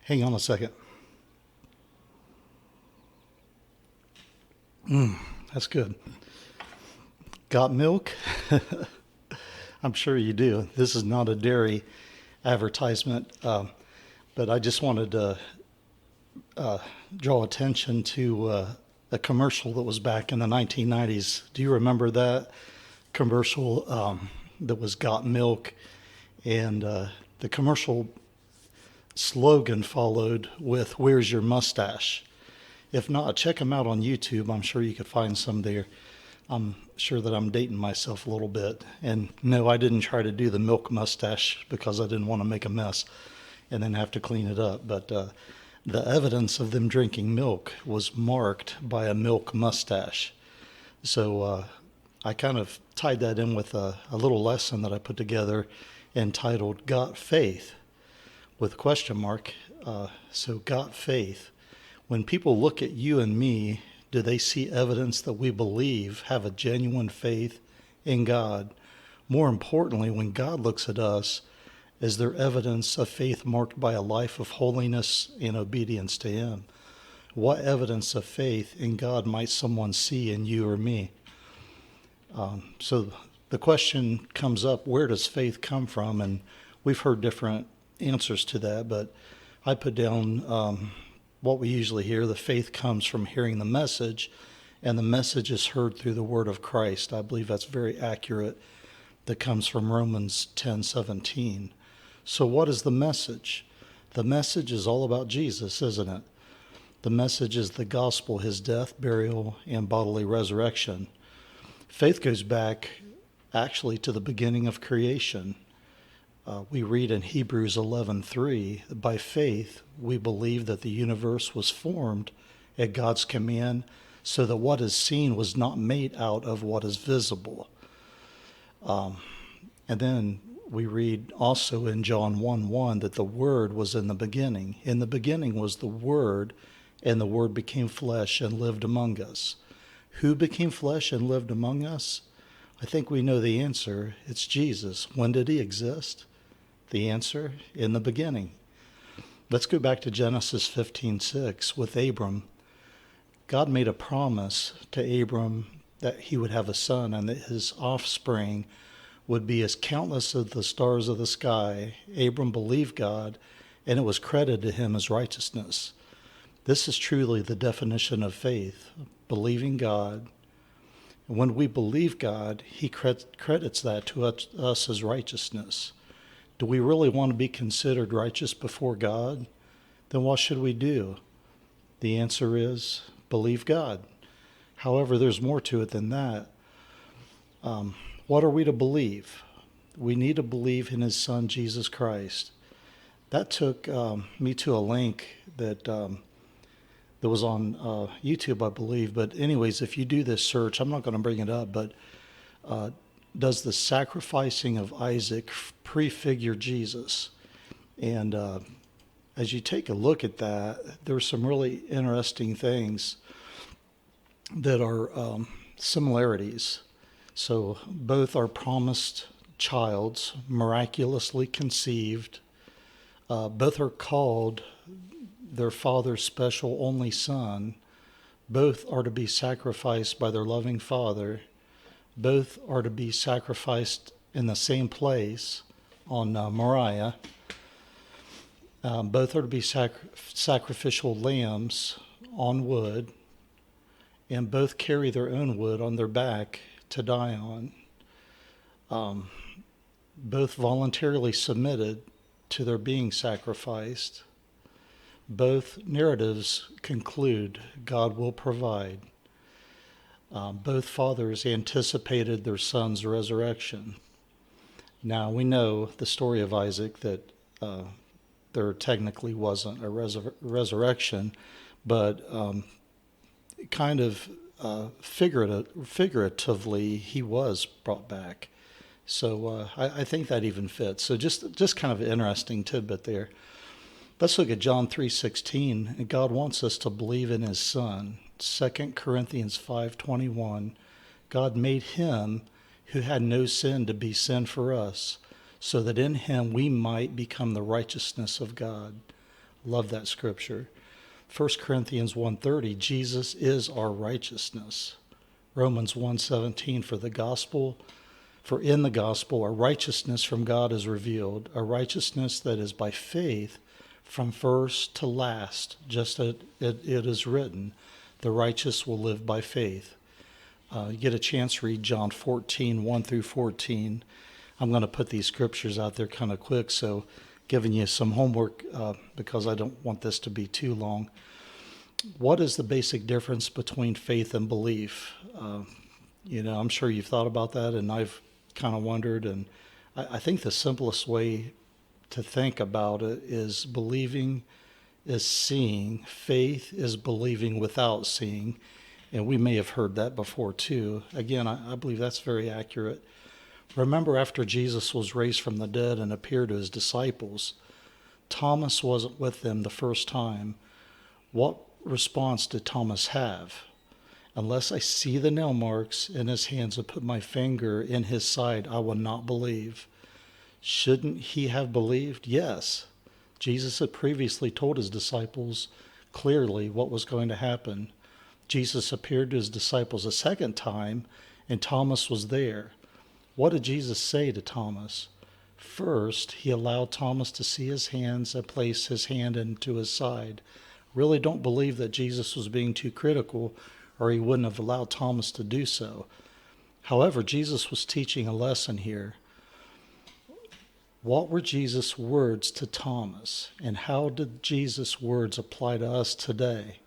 Hang on a second. That's good. Got milk? I'm sure you do. This is not a dairy advertisement, but I just wanted to draw attention to a commercial that was back in the 1990s. Do you remember that commercial that was Got Milk? And the commercial slogan followed with "Where's your mustache?" If not, check them out on YouTube. I'm sure you could find some there. I'm sure that I'm dating myself a little bit. And no, I didn't try to do the milk mustache because I didn't want to make a mess and then have to clean it up. But the evidence of them drinking milk was marked by a milk mustache. So I kind of tied that in with a little lesson that I put together entitled "Got Faith?" with a question mark. So got faith. When people look at you and me, do they see evidence that we believe, have a genuine faith in God? More importantly, when God looks at us, is there evidence of faith marked by a life of holiness and obedience to Him? What evidence of faith in God might someone see in you or me? So the question comes up, where does faith come from? And we've heard different answers to that, but I put down what we usually hear. The faith comes from hearing the message, and the message is heard through the word of Christ. I believe that's very accurate. That comes from Romans 10:17. So what is the message? The message is all about Jesus, isn't it? The message is the gospel, His death, burial, and bodily resurrection. Faith goes back actually to the beginning of creation. We read in Hebrews 11:3, by faith we believe that the universe was formed at God's command, so that what is seen was not made out of what is visible. And then we read also in John 1:1 that the Word was in the beginning. In the beginning was the Word, and the Word became flesh and lived among us. Who became flesh and lived among us? I think we know the answer. It's Jesus. When did He exist? The answer, in the beginning. Let's go back to Genesis 15:6 with Abram. God made a promise to Abram that he would have a son and that his offspring would be as countless as the stars of the sky. Abram believed God, and it was credited to him as righteousness. This is truly the definition of faith, believing God. And when we believe God, He credits that to us as righteousness. Do we really want to be considered righteous before God? Then what should we do? The answer is believe God. However, there's more to it than that. What are we to believe? We need to believe in His Son, Jesus Christ. That took me to a link that was on YouTube, I believe. But anyways, if you do this search, I'm not going to bring it up, but does the sacrificing of Isaac prefigure Jesus? And as you take a look at that, there's some really interesting things that are similarities. So both are promised childs, miraculously conceived. Both are called their father's special only son. Both are to be sacrificed by their loving father. Both are to be sacrificed in the same place on Moriah. Both are to be sacrificial lambs on wood, and both carry their own wood on their back to die on. Both voluntarily submitted to their being sacrificed. Both narratives conclude God will provide. Both fathers anticipated their son's resurrection. Now, we know the story of Isaac, that there technically wasn't a resurrection, but kind of figuratively, he was brought back. So I think that even fits. So just kind of an interesting tidbit there. Let's look at John 3:16. God wants us to believe in His Son. 2 Corinthians 5:21. God made Him who had no sin to be sin for us, so that in Him we might become the righteousness of God. Love that scripture. 1 Corinthians 1:30, Jesus is our righteousness. Romans 1:17, for in the gospel a righteousness from God is revealed, a righteousness that is by faith from first to last, just as it is written, the righteous will live by faith. You get a chance to read John 14, 1 through 14. I'm going to put these scriptures out there kind of quick, so giving you some homework because I don't want this to be too long. What is the basic difference between faith and belief? I'm sure you've thought about that, and I've kind of wondered, and I think the simplest way to think about it is believing is seeing, faith is believing without seeing, and we may have heard that before too. Again, I believe that's very accurate. Remember, after Jesus was raised from the dead and appeared to his disciples, Thomas wasn't with them the first time. What response did Thomas have? Unless I see the nail marks in his hands and put my finger in his side, I will not believe. Shouldn't he have believed? Yes. Jesus had previously told his disciples clearly what was going to happen. Jesus appeared to his disciples a second time, and Thomas was there. What did Jesus say to Thomas? First, he allowed Thomas to see his hands and place his hand into his side. Really don't believe that Jesus was being too critical, or he wouldn't have allowed Thomas to do so. However, Jesus was teaching a lesson here. What were Jesus' words to Thomas, and how did Jesus' words apply to us today?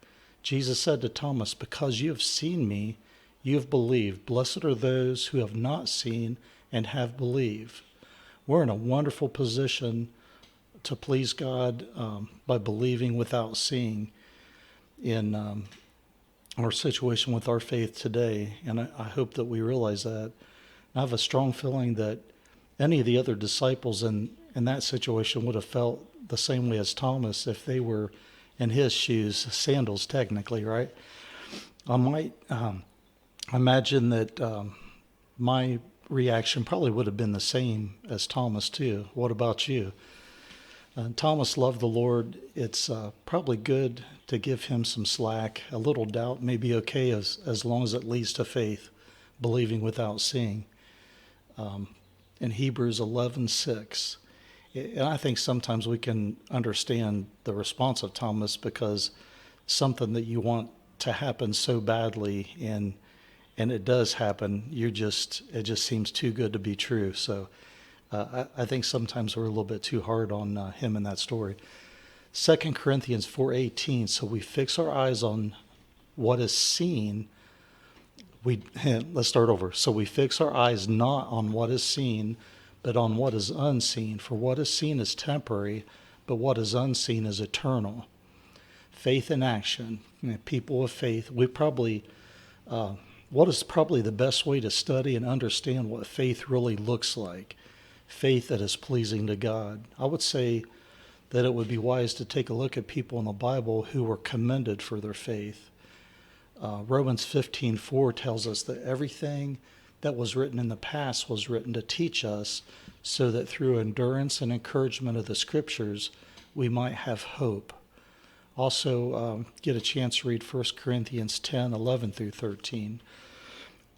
Jesus said to Thomas, because you have seen me, you have believed. Blessed are those who have not seen and have believed. We're in a wonderful position to please God by believing without seeing in our situation with our faith today. And I hope that we realize that. I have a strong feeling that any of the other disciples in that situation would have felt the same way as Thomas if they were in his shoes, sandals technically, right? I might imagine that my reaction probably would have been the same as Thomas too. What about you? Thomas loved the Lord. It's probably good to give him some slack. A little doubt may be okay as long as it leads to faith, believing without seeing. In Hebrews 11:6, and I think sometimes we can understand the response of Thomas because something that you want to happen so badly and it does happen, it just seems too good to be true. So I think sometimes we're a little bit too hard on him in that story. 2 Corinthians 4:18, so we fix our eyes on what is seen. Let's start over. So we fix our eyes not on what is seen, but on what is unseen. For what is seen is temporary, but what is unseen is eternal. Faith in action. People of faith, what is probably the best way to study and understand what faith really looks like? Faith that is pleasing to God. I would say that it would be wise to take a look at people in the Bible who were commended for their faith. Romans 15:4 tells us that everything that was written in the past was written to teach us so that through endurance and encouragement of the scriptures, we might have hope. Also, get a chance to read 1 Corinthians 10:11 through 13.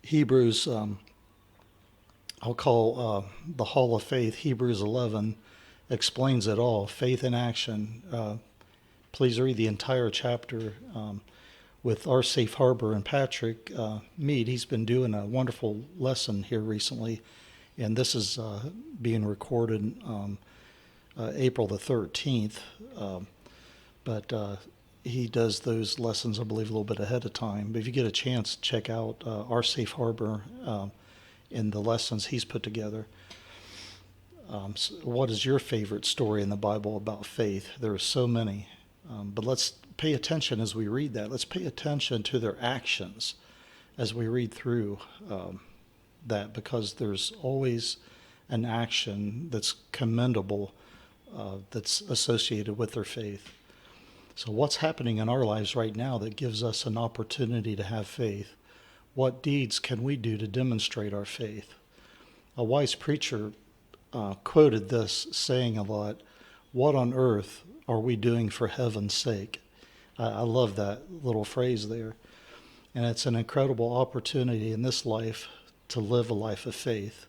Hebrews, I'll call the Hall of Faith, Hebrews 11, explains it all, faith in action. Please read the entire chapter with our Safe Harbor and Patrick Mead. He's been doing a wonderful lesson here recently, and this is being recorded April the 13th. But he does those lessons, I believe, a little bit ahead of time. But if you get a chance, check out our Safe Harbor and the lessons he's put together. So what is your favorite story in the Bible about faith? There are so many. But let's pay attention as we read that. Let's pay attention to their actions as we read through that, because there's always an action that's commendable that's associated with their faith. So what's happening in our lives right now that gives us an opportunity to have faith? What deeds can we do to demonstrate our faith? A wise preacher quoted this saying a lot, what on earth are we doing for heaven's sake? I love that little phrase there. And it's an incredible opportunity in this life to live a life of faith.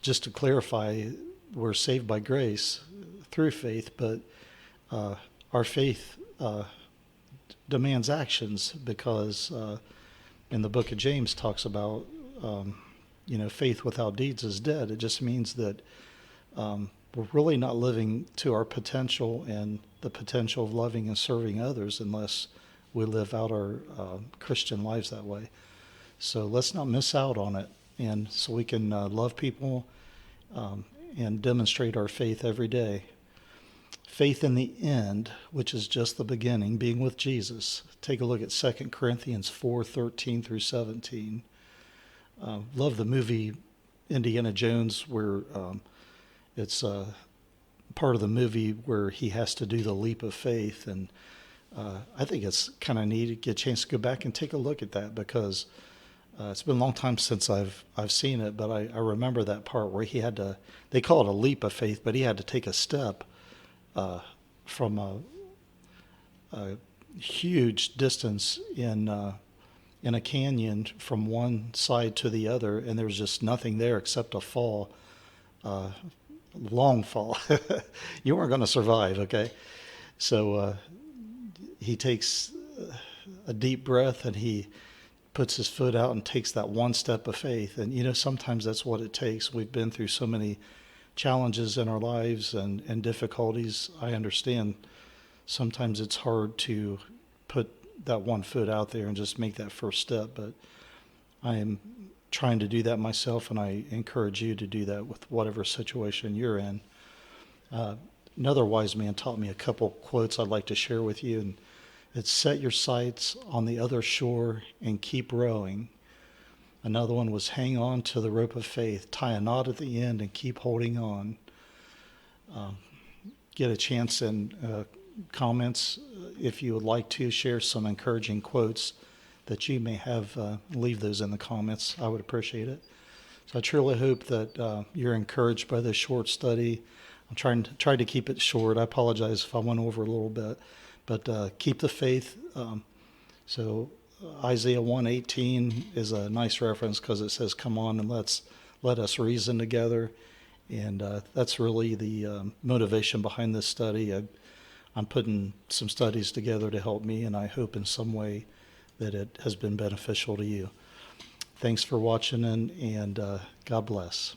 Just to clarify, we're saved by grace through faith, but our faith demands actions because in the book of James talks about, faith without deeds is dead. It just means that we're really not living to our potential and the potential of loving and serving others unless we live out our Christian lives that way. So let's not miss out on it. And so we can love people and demonstrate our faith every day. Faith in the end, which is just the beginning, being with Jesus. Take a look at 2 Corinthians 4:13 through 17. Love the movie Indiana Jones, where it's part of the movie where he has to do the leap of faith. And I think it's kind of neat to get a chance to go back and take a look at that, because it's been a long time since I've seen it, but I remember that part where he had to, they call it a leap of faith, but he had to take a step from a huge distance in a canyon from one side to the other, and there was just nothing there except a fall, long fall. You weren't going to survive, okay? So he takes a deep breath and he puts his foot out and takes that one step of faith. And sometimes that's what it takes. We've been through so many challenges in our lives and difficulties. I understand sometimes it's hard to put that one foot out there and just make that first step, but I am trying to do that myself, and I encourage you to do that with whatever situation you're in. Another wise man taught me a couple quotes I'd like to share with you, and it's set your sights on the other shore and keep rowing. Another one was hang on to the rope of faith, tie a knot at the end and keep holding on. Get a chance in comments if you would like to share some encouraging quotes that you may have, leave those in the comments. I would appreciate it. So I truly hope that you're encouraged by this short study. I'm trying to keep it short. I apologize if I went over a little bit, but keep the faith. So Isaiah 1:18 is a nice reference because it says, "Come on and let us reason together," and that's really the motivation behind this study. I'm putting some studies together to help me, and I hope in some way that it has been beneficial to you. Thanks for watching, and God bless.